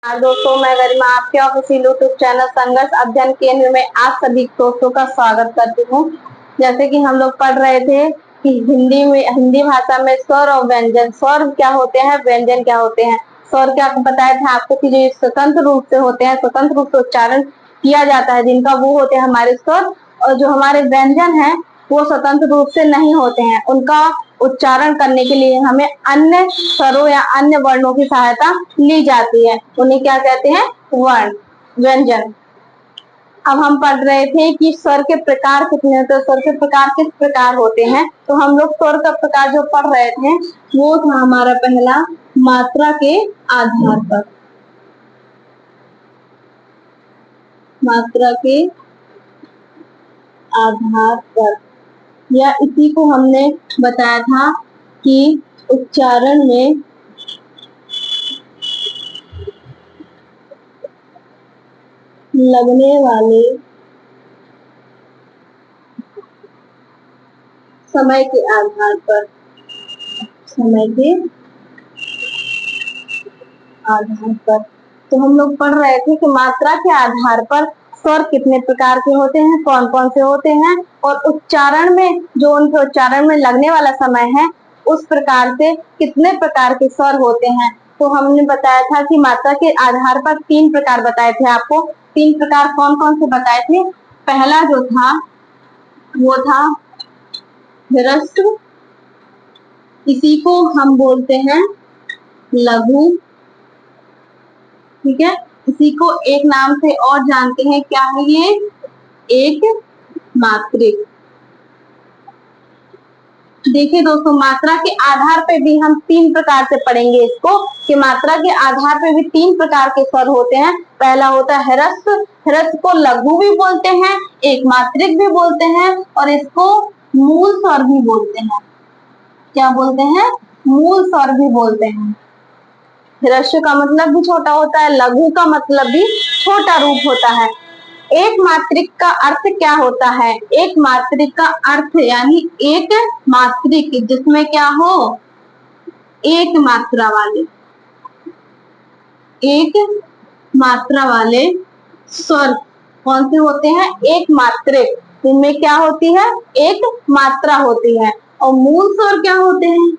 हाँ दोस्तों, मैं गरिमा आपके ऑफिशियल यूट्यूब चैनल संघर्ष अध्ययन केंद्र में आप सभी दोस्तों का स्वागत करती हूँ। जैसे कि हम लोग पढ़ रहे थे कि हिंदी भाषा में स्वर और व्यंजन, स्वर क्या होते हैं, व्यंजन क्या होते हैं। स्वर क्या बताया था आपको कि जो स्वतंत्र रूप से होते हैं, स्वतंत्र रूप से उच्चारण किया जाता है जिनका, वो होते हैं हमारे स्वर। और जो हमारे व्यंजन है वो स्वतंत्र रूप से नहीं होते हैं, उनका उच्चारण करने के लिए हमें अन्य स्वरों या अन्य वर्णों की सहायता ली जाती है। उन्हें क्या कहते हैं? वर्ण, व्यंजन। अब हम पढ़ रहे थे कि स्वर के प्रकार कितने होते हैं, स्वर के प्रकार किस प्रकार होते हैं। तो हम लोग स्वर का प्रकार जो पढ़ रहे थे वो था हमारा पहला, मात्रा के आधार पर। मात्रा के आधार पर, या इसी को हमने बताया था कि उच्चारण में लगने वाले समय के आधार पर, समय के आधार पर। तो हम लोग पढ़ रहे थे कि मात्रा के आधार पर स्वर कितने प्रकार के होते हैं, कौन कौन से होते हैं, और उच्चारण में जो उनके उच्चारण में लगने वाला समय है उस प्रकार से कितने प्रकार के स्वर होते हैं। तो हमने बताया था कि मात्रा के आधार पर 3 प्रकार बताए थे आपको। 3 प्रकार कौन कौन से बताए थे? पहला जो था वो था ह्रस्व, इसी को हम बोलते हैं लघु। ठीक है, इसी को एक नाम से और जानते हैं, क्या है ये? एक मात्रिक। देखिए दोस्तों, मात्रा के आधार पे भी हम 3 प्रकार से पढ़ेंगे इसको, कि मात्रा के आधार पे भी 3 प्रकार के स्वर होते हैं। पहला होता है ह्रस्व, ह्रस्व को लघु भी बोलते हैं, एक मात्रिक भी बोलते हैं, और इसको मूल स्वर भी बोलते हैं। क्या बोलते हैं? मूल स्वर भी बोलते हैं। ह्रस्व का मतलब भी छोटा होता है, लघु का मतलब भी छोटा रूप होता है। एक मात्रिक का अर्थ क्या होता है? एक मात्रिक का अर्थ यानी एक मात्रिक जिसमें क्या हो? एक मात्रा वाले, एक मात्रा वाले स्वर कौन से होते हैं? एक मात्रिक, जिनमें क्या होती है? एक मात्रा होती है। और मूल स्वर क्या होते हैं?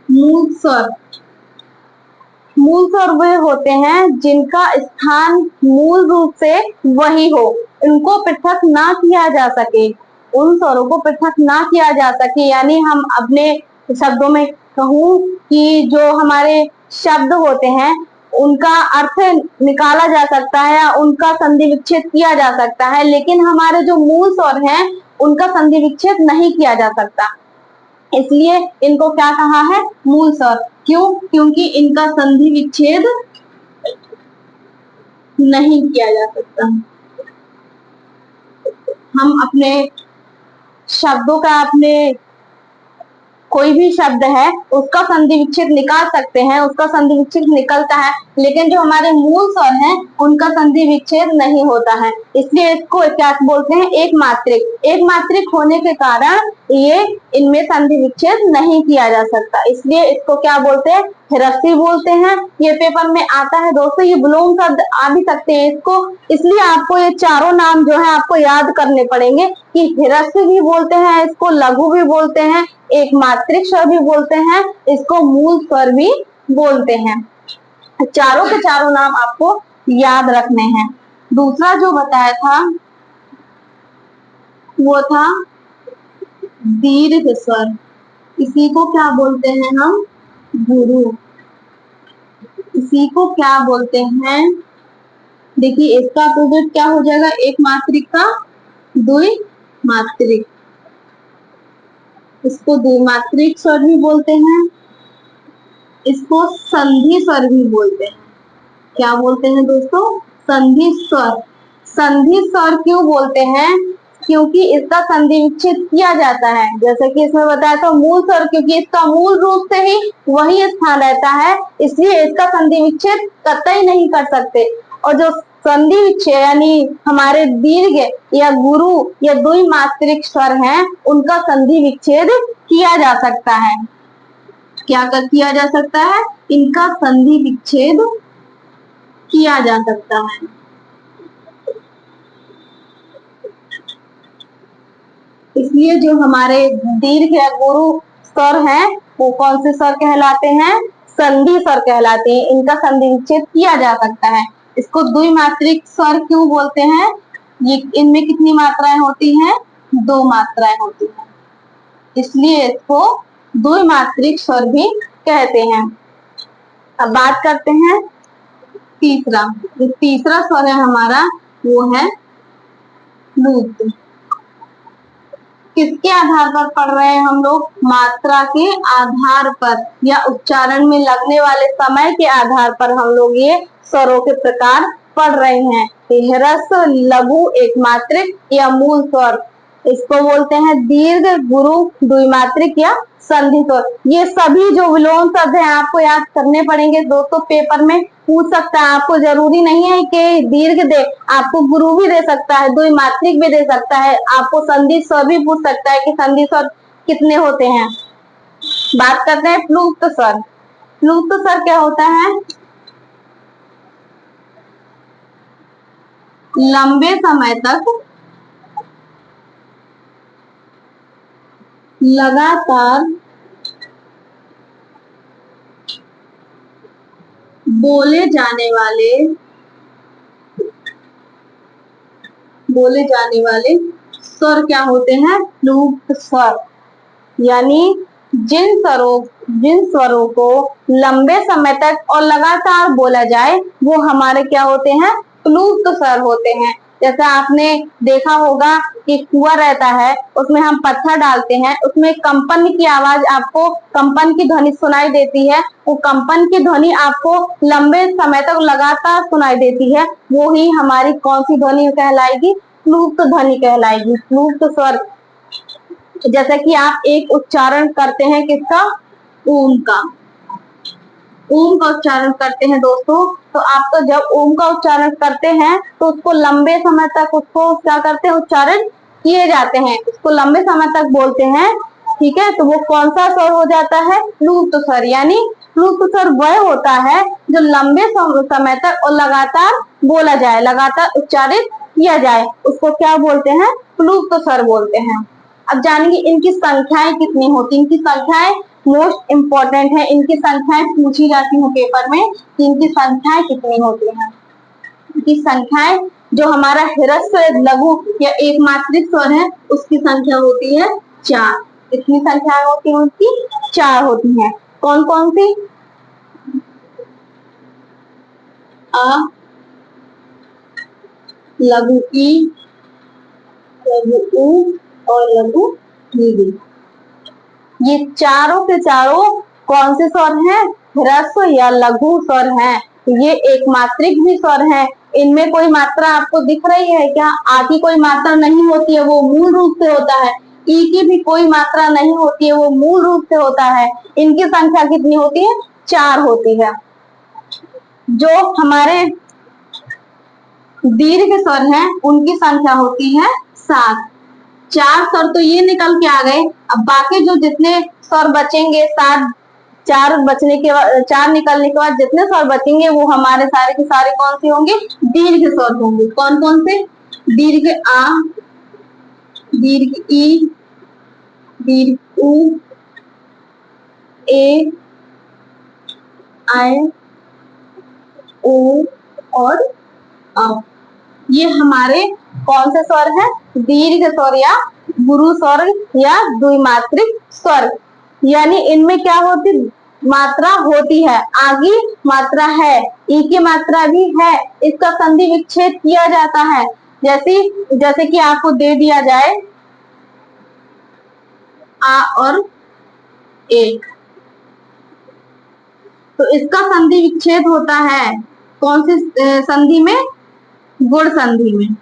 मूल स्वर, मूल स्वर वे होते हैं जिनका स्थान मूल रूप से वही हो, इनको पृथक ना किया जा सके, उन स्वरों को पृथक ना किया जा सके। यानी हम अपने शब्दों में कहूं कि जो हमारे शब्द होते हैं उनका अर्थ निकाला जा सकता है या उनका संधि विच्छेद किया जा सकता है, लेकिन हमारे जो मूल स्वर हैं उनका संधि विच्छेद नहीं किया जा सकता। इसलिए इनको क्या कहा है? मूल स्वर। क्यों? क्योंकि इनका संधि विच्छेद नहीं किया जा सकता। हम अपने शब्दों का, अपने कोई भी शब्द है उसका संधि विच्छेद निकाल सकते हैं, उसका संधि विच्छेद निकलता है, लेकिन जो हमारे मूल स्वर हैं उनका संधि विच्छेद नहीं होता है। इसलिए इसको क्या बोलते हैं? एक मात्रिक। एक मात्रिक होने के कारण ये इनमें संधि विच्छेद नहीं किया जा सकता, इसलिए इसको क्या बोलते हैं? ह्रस्वी बोलते हैं। ये पेपर में आता है दोस्तों, ये विलोम शब्द आ भी सकते हैं इसको, इसलिए आपको ये चारों नाम जो है आपको याद करने पड़ेंगे कि ह्रस्व भी बोलते हैं इसको, लघु भी बोलते हैं, एक मात्रिक स्वर भी बोलते हैं इसको, मूल स्वर भी बोलते हैं। चारों के चारों नाम आपको याद रखने हैं। दूसरा जो बताया था वो था दीर्घ स्वर, इसी को क्या बोलते हैं हम? गुरु। इसी को क्या बोलते हैं? देखिए इसका अपोजिट क्या हो जाएगा? एक मात्रिक का द्विमात्रिक, इसको द्विमात्रिक स्वर भी बोलते हैं, इसको संधि स्वर भी बोलते हैं। क्या बोलते हैं दोस्तों? संधि स्वर। संधि स्वर क्यों बोलते हैं? क्योंकि इसका संधि विच्छेद किया जाता है, जैसे कि इसमें बताया था मूल स्वर, क्योंकि इसका मूल रूप से ही वही स्थान रहता है, इसलिए इसका संधि विच्छेद कतई नहीं कर सकते। और जो संधि विच्छेद यानी हमारे दीर्घ या गुरु या द्विमात्रिक स्वर हैं उनका संधि विच्छेद किया जा सकता है। क्या किया जा सकता है? इनका संधि विच्छेद किया जा सकता है। इसलिए जो हमारे दीर्घ या गुरु स्वर हैं वो कौन से स्वर कहलाते हैं? संधि स्वर कहलाते हैं। इनका संधि विच्छेद किया जा सकता है। इसको द्विमात्रिक स्वर क्यों बोलते हैं? ये इनमें कितनी मात्राएं होती हैं? 2 मात्राएं होती हैं, इसलिए इसको द्विमात्रिक स्वर भी कहते हैं। अब बात करते हैं तीसरा। जो तीसरा स्वर है हमारा वो है प्लूत। किसके आधार पर पढ़ रहे हैं हम लोग? मात्रा के आधार पर या उच्चारण में लगने वाले समय के आधार पर हम लोग ये स्वरों के प्रकार पढ़ रहे हैं। ह्रस्व, लघु, एकमात्रिक या मूल स्वर, इसको बोलते हैं दीर्घ, गुरु, द्विमात्रिक या संधि स्वर। ये सभी जो विलोम शब्द है आपको याद करने पड़ेंगे दोस्तों। पेपर में पूछ सकता है, आपको जरूरी नहीं है कि दीर्घ दे, आपको गुरु भी दे सकता है, द्विमात्रिक भी दे सकता है, आपको संधि स्वर भी पूछ सकता है कि संधि स्वर कितने होते हैं। बात करते हैं प्लुप्त स्वर। प्लुप्त स्वर क्या होता है? लंबे समय तक लगातार बोले जाने स्वर क्या होते हैं? प्लुप्त स्वर। यानी जिन स्वरों को लंबे समय तक और लगातार बोला जाए वो हमारे क्या होते हैं? प्लुप्त स्वर होते हैं। जैसा आपने देखा होगा कि कुआं रहता है, उसमें हम पत्थर डालते हैं, उसमें कंपन की आवाज, आपको कंपन की ध्वनि सुनाई देती है। वो कंपन की ध्वनि आपको लंबे समय तक लगातार सुनाई देती है, वो ही हमारी कौन सी ध्वनि कहलाएगी? प्लुप्त ध्वनि कहलाएगी, प्लुप्त स्वर। जैसे कि आप एक उच्चारण करते हैं किसका? ओम का। ओम का उच्चारण करते हैं दोस्तों, तो आप तो जब ओम का उच्चारण करते हैं तो उसको लंबे समय तक उसको क्या करते हैं? उच्चारण किए जाते हैं, उसको लंबे समय तक बोलते हैं। ठीक है, तो वो कौन सा स्वर हो जाता है? प्लुप्त स्वर। यानी प्लुप्त स्वर वह होता है जो लंबे समय तक और लगातार बोला जाए, लगातार उच्चारित किया जाए, उसको क्या बोलते हैं? प्लुप्त स्वर बोलते हैं। अब जानेंगे इनकी संख्याएं कितनी होती हैं। इनकी संख्याएं मोस्ट इंपॉर्टेंट है, इनकी संख्याएं पूछी जाती है पेपर में कि इनकी संख्याएं कितनी होती हैं। इनकी संख्याएं, जो हमारा ह्रस्व, लघु या एकमात्रिक स्वर है उसकी संख्या होती है 4। कितनी संख्याएं होती हैं उसकी? 4 होती हैं। कौन कौन सी? अ, लघु ई, लघु ऊ और लघु नी। ये चारों के चारों कौन से स्वर हैं? ह्रस्व या लघु स्वर हैं। ये एकमात्रिक भी स्वर हैं। इनमें कोई मात्रा आपको दिख रही है क्या? आ की कोई मात्रा नहीं होती है, वो मूल रूप से होता है। ई की भी कोई मात्रा नहीं होती है, वो मूल रूप से होता है। इनकी संख्या कितनी होती है? 4 होती है। जो हमारे दीर्घ स्वर हैं उनकी संख्या होती है 7। 4 स्वर तो ये निकल के आ गए। अब बाकी जो जितने स्वर बचेंगे, 7, 4 बचने के बाद, 4 निकलने के बाद जितने स्वर बचेंगे वो हमारे सारे के सारे कौन से होंगे? दीर्घ स्वर होंगे। कौन कौन से? दीर्घ आ, दीर्घ ई, दीर्घ उ, ए, आय, ओ और अ। ये हमारे कौन से स्वर हैं? दीर्घ स्वर या गुरु स्वर या द्विमात्रिक स्वर। यानी इनमें क्या होती? मात्रा होती है, आगे मात्रा है, ई की मात्रा भी है, इसका संधि विच्छेद किया जाता है। जैसे कि आपको दे दिया जाए आ और एक, तो इसका संधि विच्छेद होता है कौन सी संधि में? गुण संधि में।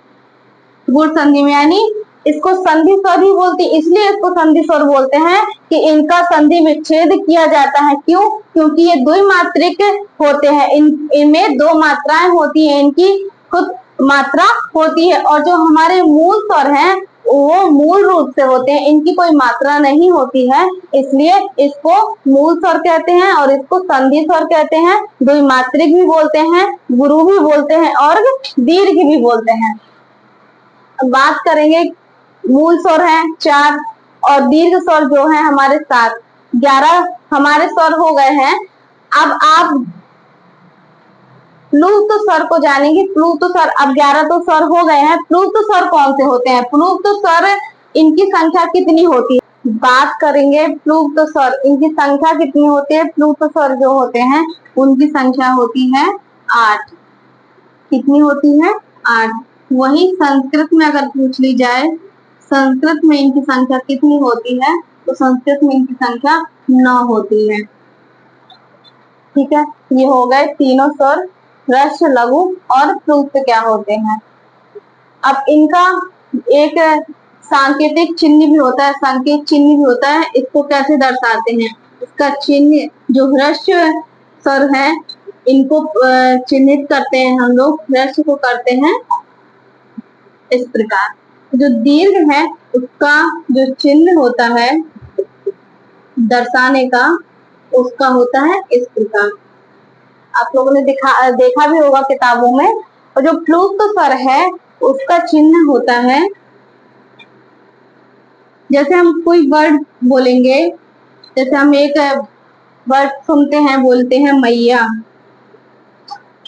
गुण संधि में, यानी इसको संधि स्वर भी बोलते हैं, इसलिए इसको संधि स्वर बोलते हैं कि इनका संधि विच्छेद किया जाता है। क्यों? क्योंकि ये द्विमात्रिक होते हैं। इनमें 2 मात्राएं होती हैं, इनकी खुद मात्रा होती है। और जो हमारे मूल स्वर हैं वो मूल रूप से होते हैं, इनकी कोई मात्रा नहीं होती है, इसलिए इसको मूल स्वर कहते हैं और इसको संधि स्वर कहते हैं। द्विमात्रिक भी बोलते हैं, गुरु भी बोलते हैं और दीर्घ भी बोलते हैं। बात करेंगे, मूल स्वर है 4 और दीर्घ स्वर जो है हमारे 7, 11 हमारे स्वर हो गए हैं। अब आप प्लुत स्वर को जानेंगे। प्लुत स्वर, अब 11 तो स्वर हो गए हैं, प्लुत स्वर कौन से होते हैं? प्लुत स्वर इनकी संख्या कितनी होती है? बात करेंगे प्लुत स्वर, इनकी संख्या कितनी होती है? प्लुत स्वर जो होते हैं उनकी संख्या होती है 8। कितनी होती है? 8। वही संस्कृत में अगर पूछ ली जाए, संस्कृत में इनकी संख्या कितनी होती है, तो संस्कृत में इनकी संख्या 9 होती है। ठीक है, ये हो गए तीनों स्वर, ह्रस्व, लघु और प्लुत क्या होते हैं। अब इनका एक सांकेतिक चिन्ह भी होता है, संकेत चिन्ह भी होता है। इसको कैसे दर्शाते हैं? इसका चिन्ह जो ह्रस्व स्वर है इनको चिन्हित करते हैं हम लोग, ह्रस्व को करते हैं इस प्रकार। जो दीर्घ है उसका जो चिन्ह होता है दर्शाने का, उसका होता है इस प्रकार। आप लोगों ने देखा भी होगा किताबों में। और जो प्लुत स्वर है उसका चिन्ह होता है, जैसे हम कोई वर्ड बोलेंगे, जैसे हम एक वर्ड सुनते हैं, बोलते हैं मैया,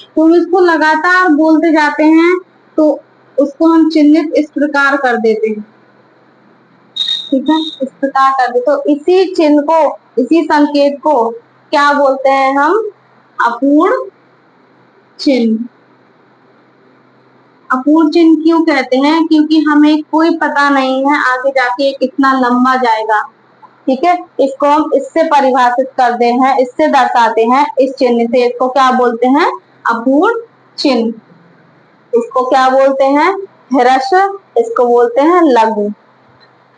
तो इसको लगातार बोलते जाते हैं तो उसको हम चिन्हित इस प्रकार कर देते हैं। ठीक है, इस प्रकार कर देते, तो इसी चिन्ह को, इसी संकेत को क्या बोलते हैं हम? अपूर्ण चिन्ह। अपूर्ण चिन्ह क्यों कहते हैं? क्योंकि हमें कोई पता नहीं है आगे जाके कितना लंबा जाएगा। ठीक है, इसको हम इससे परिभाषित करते हैं, इससे दर्शाते हैं, इस चिन्ह से। इसको क्या बोलते हैं? अपूर्ण चिन्ह। इसको क्या बोलते हैं? ह्रस्व, इसको बोलते हैं लघु।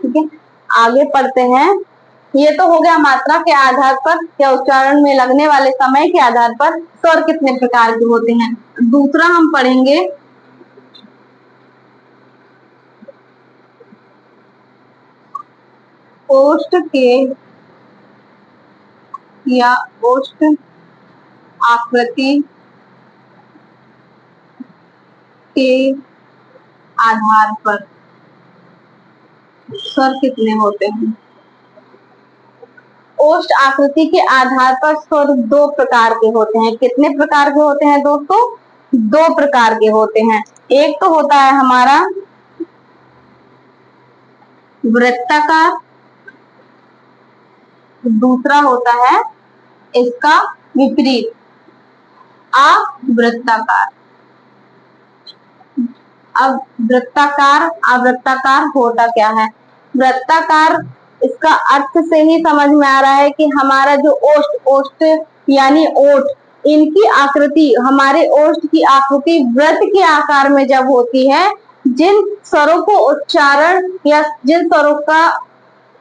ठीक है, आगे पढ़ते हैं। ये तो हो गया मात्रा के आधार पर या उच्चारण में लगने वाले समय के आधार पर स्वर कितने प्रकार के होते हैं। दूसरा हम पढ़ेंगे ओष्ठ के या ओष्ठ आकृति के आधार पर स्वर कितने होते हैं। ओष्ठ आकृति के आधार पर स्वर 2 प्रकार के होते हैं। कितने प्रकार के होते हैं दोस्तों? 2 प्रकार के होते हैं। एक तो होता है हमारा वृत्ताकार, दूसरा होता है इसका विपरीत, अवृत्ताकार। अब वृत्ताकार, अवृत्ताकार होता क्या है? वृत्ताकार, इसका अर्थ से ही समझ में आ रहा है कि हमारा जो ओष्ठ यानी ओठ, इनकी आकृति, हमारे ओष्ठ की आकृति वृत्त के आकार में जब होती है, जिन स्वरों को उच्चारण या जिन स्वरों का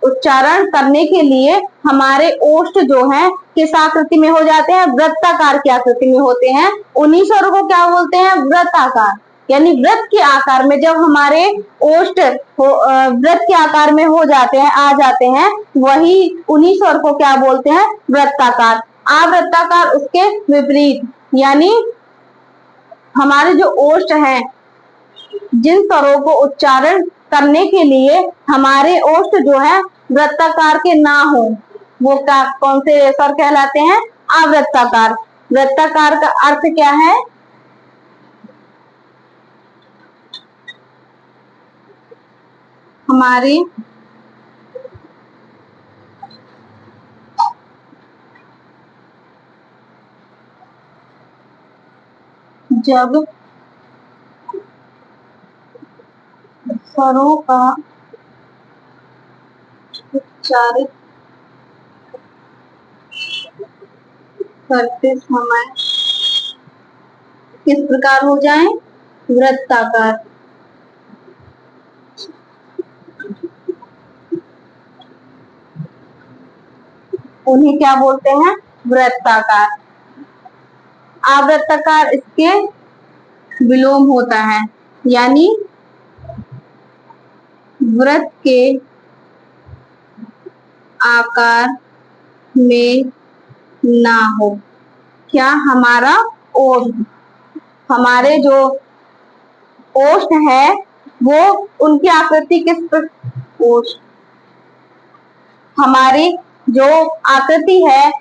उच्चारण करने के लिए हमारे ओष्ठ जो है किस आकृति में हो जाते हैं? वृत्ताकार की आकृति में होते हैं, उन्हीं स्वरों को क्या बोलते हैं? वृत्ताकार। यानी वृत्त के आकार में जब हमारे ओष्ठ वृत्त के आकार में हो जाते हैं, आ जाते हैं, वही उन्हीं स्वर को क्या बोलते हैं? वृत्ताकार। अवृत्ताकार उसके विपरीत, यानी हमारे जो ओष्ठ हैं, जिन स्वरों को उच्चारण करने के लिए हमारे ओष्ठ जो है वृत्ताकार के ना हो, वो क्या, कौन से स्वर कहलाते हैं? अवृत्ताकार। वृत्ताकार का अर्थ क्या है? हमारे जब स्वरों का उच्चारित करते समय किस प्रकार हो जाए? वृत्ताकार। उन्हें क्या बोलते हैं? वृत्ताकार। अवृत्ताकार इसके विलोम होता है, यानी वृत्त के आकार में ना हो। क्या? हमारा ओष्ठ, हमारे जो ओष्ठ है वो, उनकी आकृति ओष्ठ, हमारी जो आकृति है,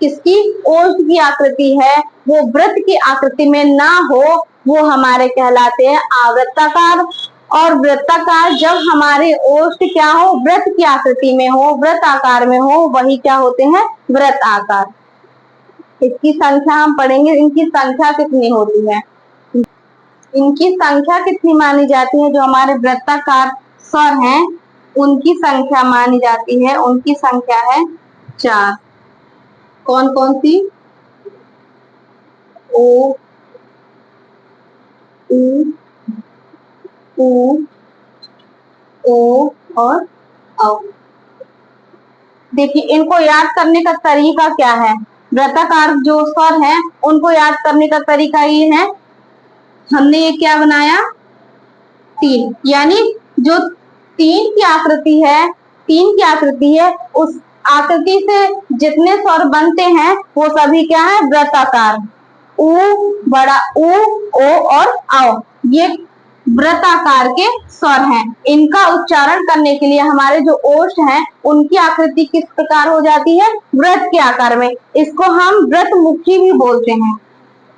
किसकी? ओष्ठ की आकृति है, वो वृत्त की आकृति में ना हो, वो हमारे कहलाते हैं आवृत्ताकार। और वृत्ताकार जब हमारे ओष्ठ क्या हो? वृत्त की आकृति में हो, वृत्त आकार में हो, वही क्या होते हैं? वृत्त आकार। इसकी संख्या हम पढ़ेंगे, इनकी संख्या कितनी होती है, इनकी संख्या कितनी मानी जाती है। जो हमारे वृत्ताकार स्वर हैं उनकी संख्या मानी जाती है, उनकी संख्या है 4। कौन कौन सी? ओ, उ, ऊ, ओ और औ। देखिए, इनको याद करने का तरीका क्या है? वृत्ताकार जो स्वर हैं उनको याद करने का तरीका ये है, हमने ये क्या बनाया? 3, यानी जो 3 की आकृति है, 3 की आकृति है, उस आकृति से जितने स्वर बनते हैं वो सभी क्या है? वृत्ताकार। उ, बड़ा उ, ओ और औ, ये वृत्ताकार के स्वर हैं। इनका उच्चारण करने के लिए हमारे जो ओष्ठ हैं उनकी आकृति किस प्रकार हो जाती है? वृत्त के आकार में। इसको हम वृत्त मुखी भी बोलते हैं।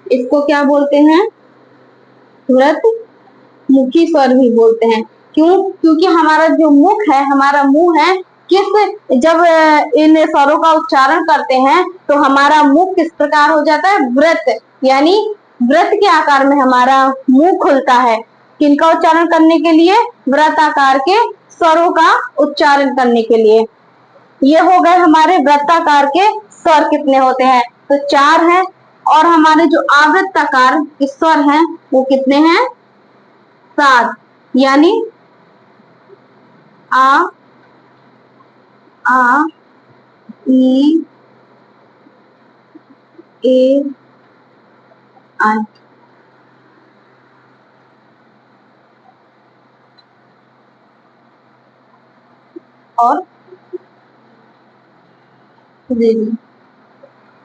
इसको क्या बोलते हैं? वृत्त मुखी स्वर भी बोलते हैं। क्यों? क्योंकि हमारा जो मुख है, हमारा मुंह है, जब इन स्वरों का उच्चारण करते हैं तो हमारा मुख किस प्रकार हो जाता है? वृत्त, यानी वृत्त के आकार में हमारा मुंह खुलता है। किनका उच्चारण करने के लिए? वृत्त आकार के स्वरों का उच्चारण करने के लिए। ये हो गए हमारे वृत्ताकार के स्वर। कितने होते हैं? तो 4 हैं। और हमारे जो आवृत्ताकार स्वर हैं वो कितने हैं? 7, यानी आ, ई, ए, आई। और रिधि,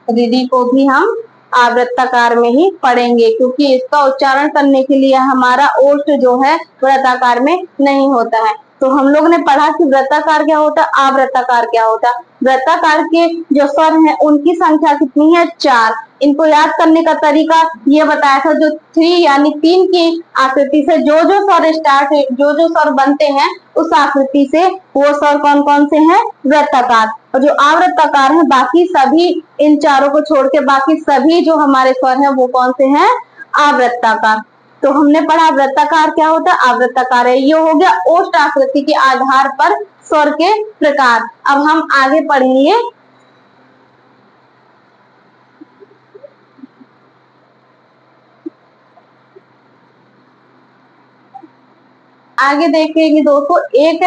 रिधि को भी हम आवृत्ताकार में ही पढ़ेंगे, क्योंकि इसका उच्चारण करने के लिए हमारा ओष्ठ जो है वृत्ताकार में नहीं होता है। तो हम लोग ने पढ़ा कि वृत्ताकार क्या होता है, आवृत्ताकार क्या होता है। वृत्ताकार के जो स्वर हैं उनकी संख्या कितनी है? 4। इनको याद करने का तरीका ये बताया था, जो 3 यानी 3 की आकृति से जो जो स्वर स्टार्ट है, जो जो स्वर बनते हैं उस आकृति से वो स्वर कौन कौन से हैं? वृत्ताकार। और जो आवृत्ताकार है, बाकी सभी, इन चारों को छोड़ के बाकी सभी जो हमारे स्वर हैं वो कौन से हैं? आवृत्ताकार। तो हमने पढ़ा वृत्ताकार क्या होता है, आवृत्ताकार है। ये हो गया ओष्ठ आकृति के आधार पर स्वर के प्रकार। अब हम आगे पढ़ेंगे आगे देखेंगे दोस्तों, एक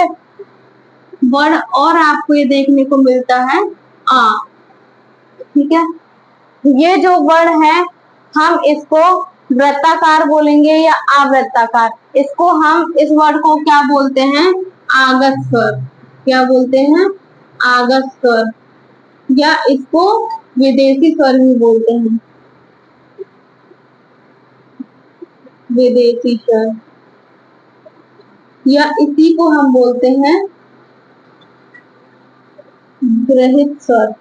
वर्ड और आपको ये देखने को मिलता है आ। ठीक है, ये जो वर्ड है हम इसको वृत्ताकार बोलेंगे या आवृत्ताकार। इसको हम, इस वर्ड को क्या बोलते हैं? आगत स्वर। क्या बोलते हैं? आगत स्वर, या इसको विदेशी स्वर भी बोलते हैं, विदेशी स्वर, या इसी को हम बोलते हैं ग्रहित स्वर।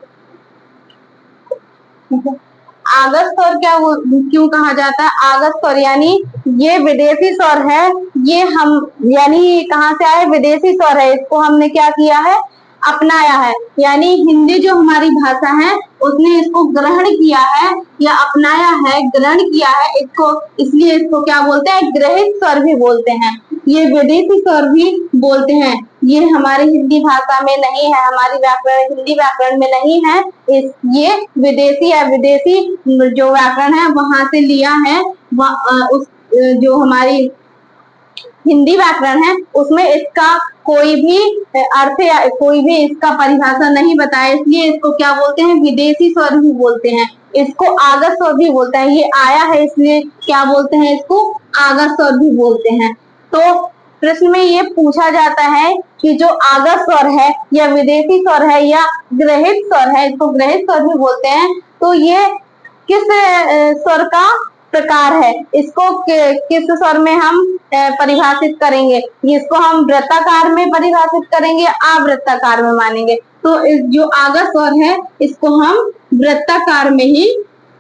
आगत स्वर क्या क्यों कहा जाता है आगत स्वर? यानी ये विदेशी स्वर है, ये हम, यानी कहाँ से आए? विदेशी स्वर है। इसको हमने क्या किया है? अपनाया है। यानी हिंदी जो हमारी भाषा है उसने इसको ग्रहण किया है या अपनाया है, ग्रहण किया है इसको, इसलिए इसको क्या बोलते हैं? ग्रहित स्वर भी बोलते हैं। ये विदेशी स्वर भी बोलते हैं। ये हमारी हिंदी भाषा में नहीं है, हमारी व्याकरण, हिंदी व्याकरण में नहीं है। ये विदेशी है, विदेशी जो व्याकरण है वहां से लिया है। उस जो हमारी हिंदी व्याकरण है उसमें इसका कोई भी अर्थ या कोई भी इसका परिभाषा नहीं बताया, इसलिए इसको क्या बोलते हैं? विदेशी स्वर भी बोलते हैं। इसको आगत स्वर भी बोलते हैं। ये आया है इसलिए क्या बोलते हैं? इसको आगत स्वर भी बोलते हैं। तो प्रश्न में ये पूछा जाता है कि जो आगत स्वर है या विदेशी स्वर है या ग्रहित स्वर है, इसको ग्रहित स्वर भी बोलते हैं, तो ये किस स्वर का प्रकार है, इसको किस स्वर में हम परिभाषित करेंगे, इसको हम वृत्ताकार में परिभाषित करेंगे, आवृत्ताकार में मानेंगे। तो जो आगत स्वर है इसको हम वृत्ताकार में ही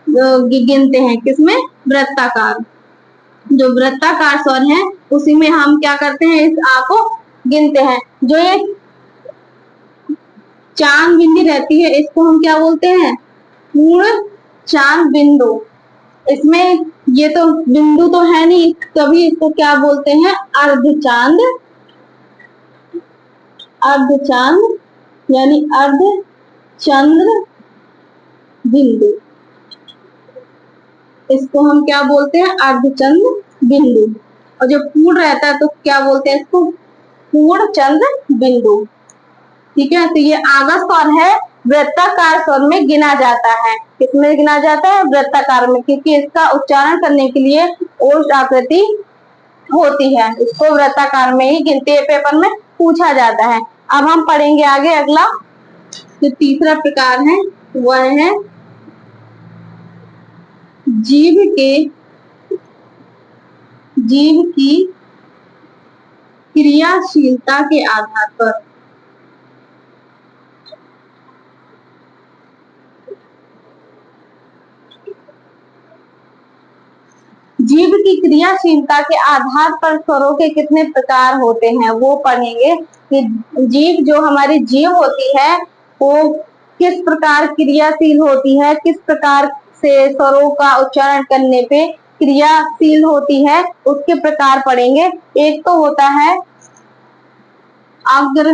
गिनते हैं। किसमें? वृत्ताकार। जो वृत्ताकार स्वर है उसी में हम क्या करते हैं, इस आ को गिनते हैं। जो ये चांद बिंदी रहती है इसको हम क्या बोलते हैं? पूर्ण चांद बिंदु। इसमें ये तो बिंदु तो है नहीं, तभी इसको क्या बोलते हैं? अर्धचांद। अर्धचांद यानी अर्धचंद्र बिंदु, इसको हम क्या बोलते हैं? अर्धचंद्र बिंदु। और जो पूर्ण रहता है तो क्या बोलते हैं इसको? पूर्ण चंद्र बिंदु। ठीक है, तो ये आगत स्वर है, वृत्ताकार स्वर में गिना जाता है। किसमें गिना जाता है? वृत्ताकार में, क्योंकि इसका उच्चारण करने के लिए ओष्ठ आकृति होती है, इसको वृत्ताकार में ही गिनती है, पेपर में पूछा जाता है। अब हम पढ़ेंगे आगे अगला जो तीसरा प्रकार है वह है जीभ की क्रियाशीलता के आधार पर। जीभ की क्रियाशीलता के आधार पर स्वरों के कितने प्रकार होते हैं वो पढ़ेंगे कि जीभ, जो हमारी जीभ होती है वो किस प्रकार क्रियाशील होती है, किस प्रकार से स्वरों का उच्चारण करने पे क्रियाशील होती है, उसके प्रकार पढ़ेंगे। एक तो होता है अग्र,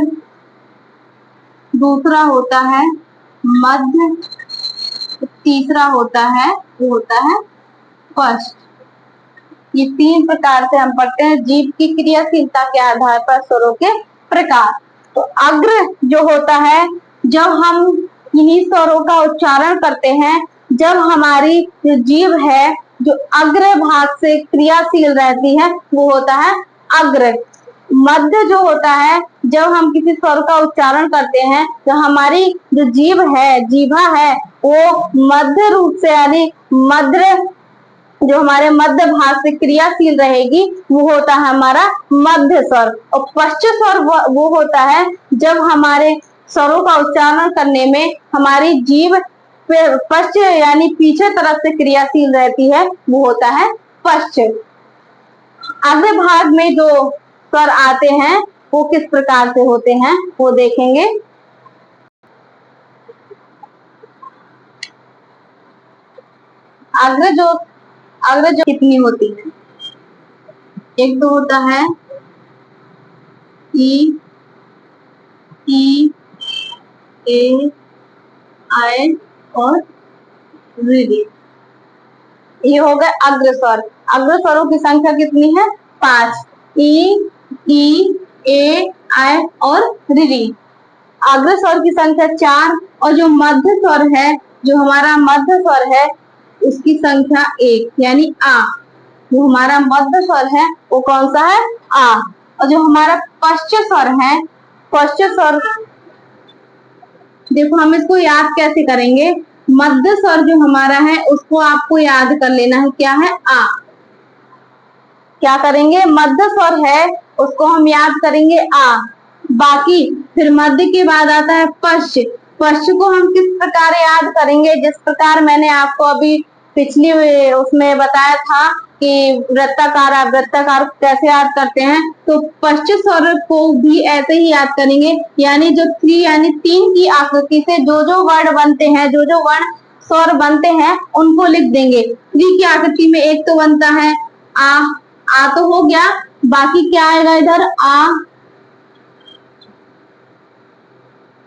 दूसरा होता है मध्य, तीसरा होता है वो होता है पश्च। ये तीन प्रकार से हम पढ़ते हैं जीभ की क्रियाशीलता के आधार पर स्वरों के प्रकार। तो अग्र जो होता है, जब हम इन्हीं स्वरों का उच्चारण करते हैं, जब हमारी जो जीभ है जो अग्र भाग से क्रियाशील रहती है वो होता है अग्र। मध्य जो होता है, जब हम किसी स्वर का उच्चारण करते हैं तो हमारी जो जीभ है, जीभा है, वो मध्य रूप से यानी मध्य, जो हमारे मध्य भाग से क्रियाशील रहेगी वो होता है हमारा मध्य स्वर। और पश्च स्वर वो होता है जब हमारे स्वरों का उच्चारण करने में हमारी जीभ पश्च यानी पीछे तरफ से क्रियाशील रहती है वो होता है पश्च। अग्र भाग में जो स्वर आते हैं वो किस प्रकार से होते हैं वो देखेंगे। अग्र जो कितनी होती है? एक तो होता है ई, ए, आई और री। ये हो गए अग्र स्वर। अग्र स्वरों की संख्या कितनी है? 5। ई, ए, आई और री। अग्र स्वर की संख्या 4 और जो मध्य स्वर है, जो हमारा मध्य स्वर है उसकी संख्या 1 यानी आ। जो हमारा मध्य स्वर है वो कौन सा है? आ। और जो हमारा पश्च स्वर है, पश्च स्वर देखो हम इसको याद कैसे करेंगे। मध्य स्वर जो हमारा है उसको आपको याद कर लेना है, क्या है? आ। क्या करेंगे? मध्य स्वर है उसको हम याद करेंगे आ। बाकी फिर मध्य के बाद आता है पश्च। पश्च को हम किस प्रकार याद करेंगे? जिस प्रकार मैंने आपको अभी पिछली उसमें बताया था कि वृत्ताकार अवृत्ताकार कैसे याद करते हैं, तो पश्च स्वर को भी ऐसे ही याद करेंगे। यानी जो 3 यानी 3 की आकृति से जो जो वर्ण बनते हैं, जो जो वर्ण स्वर बनते हैं उनको लिख देंगे। 3 की आकृति में एक तो बनता है आ तो हो गया, बाकी क्या आएगा इधर? आ,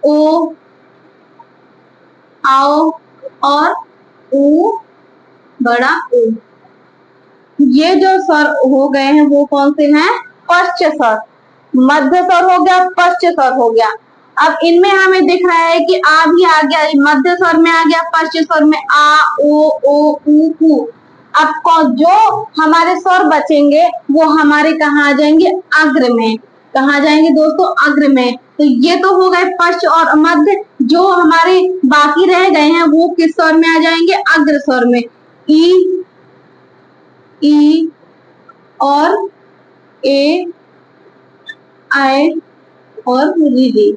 ओ, आओ और ऊ, बड़ा ऊ। ये जो स्वर हो गए हैं वो कौन से हैं? पश्च स्वर। मध्य स्वर हो गया, पश्च स्वर हो गया। अब इनमें हमें दिख रहा है कि आ भी आ गया, मध्य स्वर में आ गया, पश्च स्वर में आ, ओ, ऊ, ऊ। अब जो हमारे स्वर बचेंगे वो हमारे कहाँ आ जाएंगे, अग्र में। कहाँ जाएंगे दोस्तों, अग्र में। तो ये तो हो गए पश्च और मध्य। जो हमारे बाकी रह गए हैं वो किस स्वर में आ जाएंगे, अग्र स्वर में। ई, ई और ए, आई और री।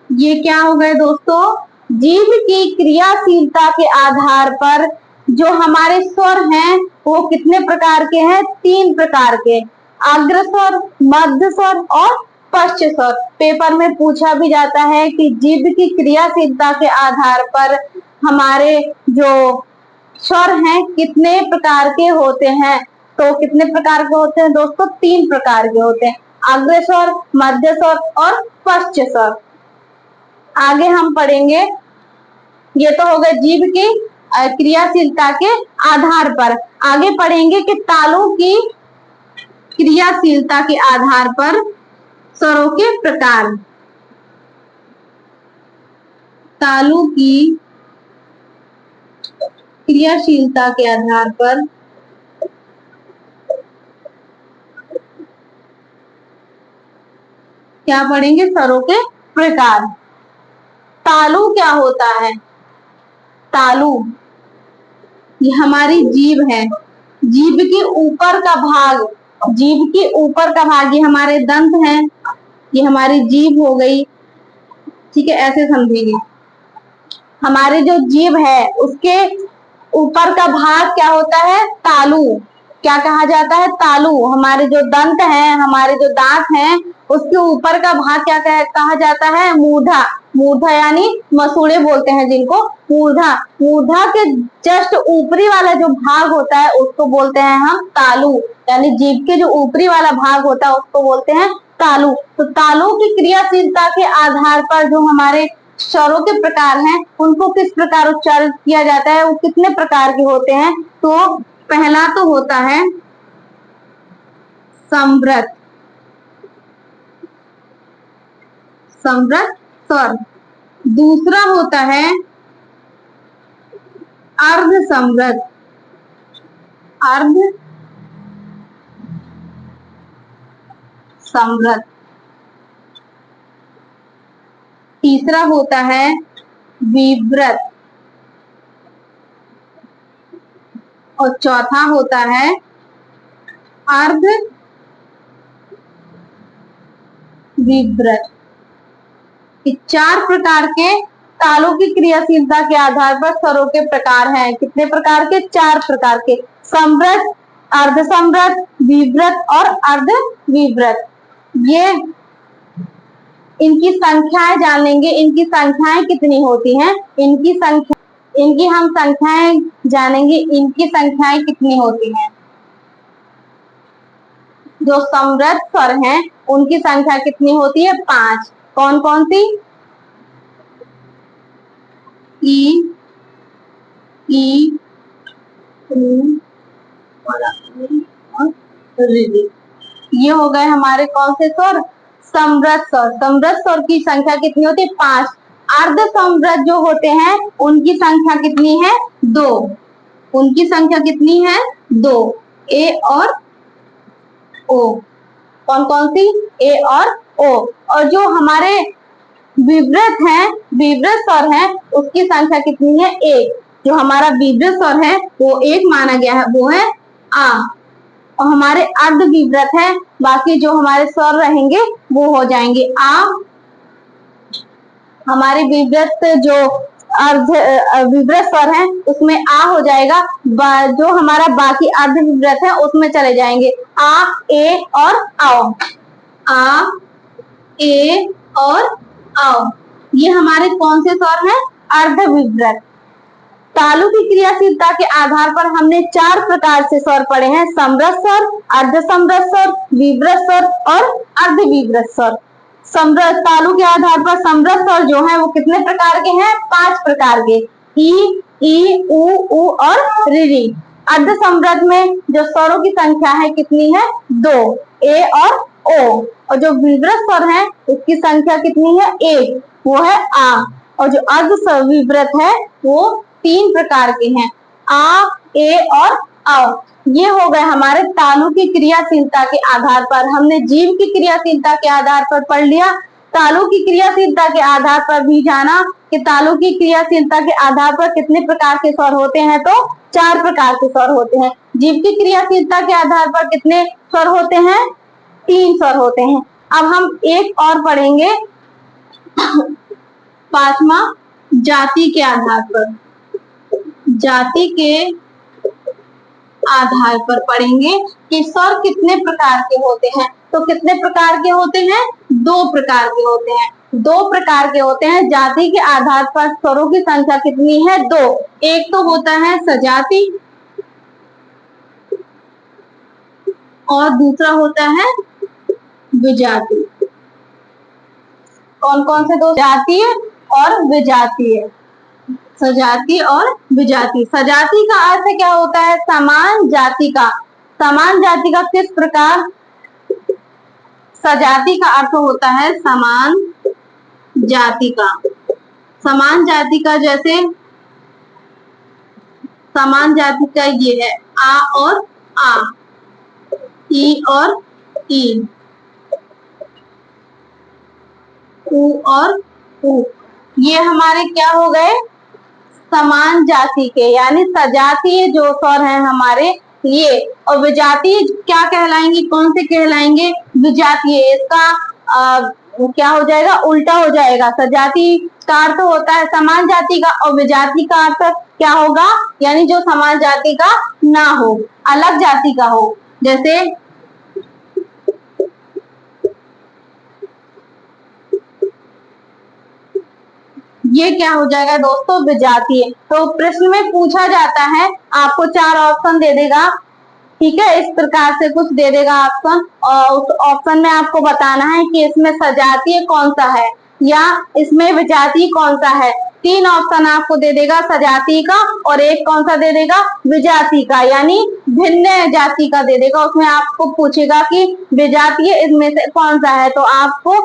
ये क्या हो गए दोस्तों, जीभ की क्रियाशीलता के आधार पर जो हमारे स्वर हैं वो कितने प्रकार के हैं, 3 प्रकार के। अग्र स्वर, मध्य स्वर और पश्च स्वर। पेपर में पूछा भी जाता है कि जीभ की क्रियाशीलता के आधार पर हमारे जो स्वर हैं कितने प्रकार के होते हैं। तो कितने प्रकार के होते हैं दोस्तों, 3 प्रकार के होते हैं। अग्र स्वर, मध्य स्वर और पश्च स्वर। आगे हम पढ़ेंगे, ये तो हो गए जीभ की क्रियाशीलता के आधार पर। आगे पढ़ेंगे कि तालु की क्रियाशीलता के आधार पर स्वरों के प्रकार। तालु की क्रियाशीलता के आधार पर क्या पढ़ेंगे, स्वरों के प्रकार। तालु क्या होता है, तालु ये हमारी जीभ है। जीभ के ऊपर का भाग, जीभ के ऊपर का भाग, ये हमारे दंत हैं, ये हमारी जीभ हो गई। ठीक है, ऐसे समझेंगे। हमारे जो जीभ है उसके ऊपर का भाग क्या होता है, तालु। क्या कहा जाता है, तालु। हमारे जो दंत हैं, हमारे जो दांत हैं, उसके ऊपर का भाग क्या कहा जाता है, मूर्धा। मूर्धा यानी मसूड़े बोलते हैं जिनको, मूर्धा। मूर्धा के जस्ट ऊपरी वाला जो भाग होता है उसको बोलते हैं हम तालु। यानी जीभ के जो ऊपरी वाला भाग होता है उसको बोलते हैं तालु। तो तालु की क्रियाशीलता के आधार पर जो हमारे स्वरों के प्रकार हैं उनको किस प्रकार उच्चारित किया जाता है, वो कितने प्रकार के होते हैं। तो पहला तो होता है समृत, समृत स्वर। दूसरा होता है अर्ध समृत, अर्ध समृत। तीसरा होता है विव्रत और चौथा होता है अर्ध विव्रत। 4 प्रकार के तालों की क्रियाशीलता के आधार पर स्वरों के प्रकार हैं। कितने प्रकार के, 4 प्रकार के। समृत, अर्ध समृत, विव्रत और अर्ध विव्रत। ये इनकी संख्याएं जान लेंगे, इनकी संख्याएं कितनी होती हैं, इनकी हम संख्याएं जानेंगे, इनकी संख्याएं कितनी होती हैं। जो समृत स्वर हैं उनकी संख्या कितनी होती है, 5। कौन कौन सी, ई, ई, और री। ये हो गए हमारे कौन से स्वर, समृत स्वर। समृत स्वर की संख्या कितनी होती है, 5। अर्ध समृत जो होते हैं उनकी संख्या कितनी है, 2। उनकी संख्या कितनी है, 2। ए और ओ। कौन कौन सी, ए और ओ। और जो हमारे विव्रत हैं, विव्रत स्वर हैं, उसकी संख्या कितनी है, 1। जो हमारा विव्रत स्वर है वो 1 माना गया है, वो है आ। और हमारे अर्ध विव्रत है, बाकी जो हमारे स्वर रहेंगे वो हो जाएंगे आ। हमारे विव्रत जो अर्ध विव्रत स्वर है उसमें आ हो जाएगा, जो हमारा बाकी अर्ध विव्रत है उसमें चले जाएंगे आ, ए और आओ। आ, ए और आओ। ये हमारे कौन से स्वर हैं, अर्ध विव्रत। तालु की क्रियाशीलता के आधार पर हमने 4 प्रकार से स्वर पढ़े हैं, समृत स्वर, अर्ध समृत स्वर, विव्रत स्वर और अर्ध विव्रत स्वर। समृत तालु के आधार पर समृत स्वर जो है वो कितने प्रकार के हैं, 5 प्रकार के। ई, उ और री। अर्ध समृत में जो स्वरों की संख्या है कितनी है, 2, ए और ओ। और जो विव्रत स्वर है उसकी संख्या कितनी है, 1, वो है आ। और जो अर्ध विव्रत है वो 3 प्रकार के हैं, आ, ए और औ। ये हो गए हमारे तालु की क्रियाशीलता के आधार पर। हमने जीव की क्रियाशीलता के आधार पर पढ़ लिया, तालु की क्रियाशीलता के आधार पर भी जाना कि तालु की क्रियाशीलता के आधार पर कितने प्रकार के स्वर होते हैं, तो 4 प्रकार के स्वर होते हैं। जीव की क्रियाशीलता के आधार पर कितने स्वर होते हैं, 3 स्वर होते हैं। अब हम एक और पढ़ेंगे 5वां जाति के आधार पर। जाति के आधार पर पढ़ेंगे कि स्वर कितने प्रकार के होते हैं। तो कितने प्रकार के होते हैं, 2 प्रकार के होते हैं। 2 प्रकार के होते हैं। जाति के आधार पर स्वरों की संख्या कितनी है, 2। एक तो होता है सजाति और दूसरा होता है विजातीय। कौन कौन से 2? जातीय और विजातीय। सजातीय और विजातीय। सजातीय का अर्थ क्या होता है, समान जाति का। समान जाति का किस प्रकार, सजातीय का अर्थ होता है समान जाति का। समान जाति का जैसे समान जाति का ये है आ और आ, ई और ई, उ और उ। ये हमारे क्या हो गए, समान जाति के, यानी सजातीय जो स्वर हैं हमारे ये। और विजातीय क्या कहलाएंगे, कौन से कहलाएंगे, विजातीय। इसका क्या हो जाएगा, उल्टा हो जाएगा। सजातीय का अर्थ होता है समान जाति का और विजातीय का अर्थ क्या होगा, यानी जो समान जाति का ना हो, अलग जाति का हो। जैसे ये क्या हो जाएगा दोस्तों, विजातीय। तो प्रश्न में पूछा जाता है, आपको 4 ऑप्शन दे देगा, ठीक है, इस प्रकार से कुछ दे देगा ऑप्शन, और उस ऑप्शन में आपको बताना है कि इसमें सजातीय कौन सा है या इसमें विजातीय कौन सा है। 3 ऑप्शन आपको दे देगा, सजातीय का, और एक कौन सा दे देगा, विजातीय का, यानी भिन्न जाति का दे देगा। उसमें आपको पूछेगा कि विजातीय इसमें से कौन सा है, तो आपको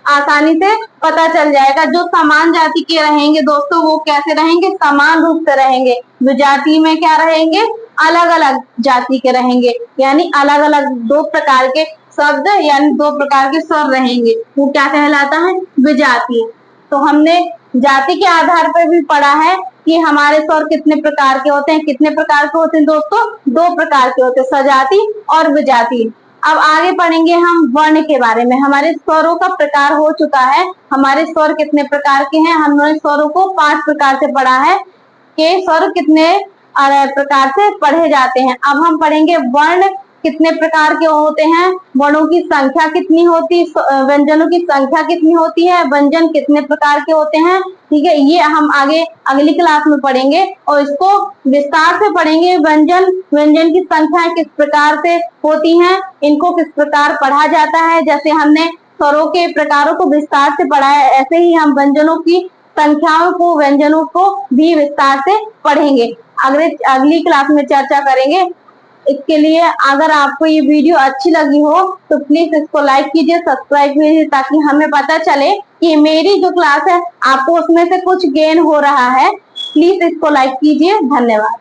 आसानी से पता चल जाएगा। जो समान जाति के रहेंगे दोस्तों वो कैसे रहेंगे, समान रूप से रहेंगे। विजातीय में क्या रहेंगे, अलग अलग जाति के रहेंगे, यानी अलग अलग 2 प्रकार के शब्द यानी 2 प्रकार के स्वर रहेंगे, वो क्या कहलाता है, विजातीय। तो हमने जाति के आधार पर भी पढ़ा है कि हमारे स्वर कितने प्रकार के होते हैं। कितने प्रकार के होते हैं दोस्तों, 2 प्रकार के होते हैं, सजातीय और विजातीय। अब आगे पढ़ेंगे हम वर्ण के बारे में। हमारे स्वरों का प्रकार हो चुका है, हमारे स्वर कितने प्रकार के हैं। हमने स्वरों को 5 प्रकार से पढ़ा है कि स्वर कितने प्रकार से पढ़े जाते हैं। अब हम पढ़ेंगे वर्ण कितने प्रकार के होते हैं, वर्णों की संख्या कितनी होती, व्यंजनों की संख्या कितनी होती है, व्यंजन कितने प्रकार के होते हैं, ठीक है। ये हम आगे अगली क्लास में पढ़ेंगे और इसको विस्तार से पढ़ेंगे। व्यंजन की संख्या किस प्रकार से होती है, इनको किस प्रकार पढ़ा जाता है। जैसे हमने स्वरों के प्रकारों को विस्तार से पढ़ा है, ऐसे ही हम व्यंजनों की संख्याओं को, व्यंजनों को भी विस्तार से पढ़ेंगे। अगली क्लास में चर्चा करेंगे। इसके लिए अगर आपको ये वीडियो अच्छी लगी हो तो प्लीज इसको लाइक कीजिए, सब्सक्राइब कीजिए, ताकि हमें पता चले कि मेरी जो क्लास है आपको उसमें से कुछ गेन हो रहा है। प्लीज इसको लाइक कीजिए। धन्यवाद।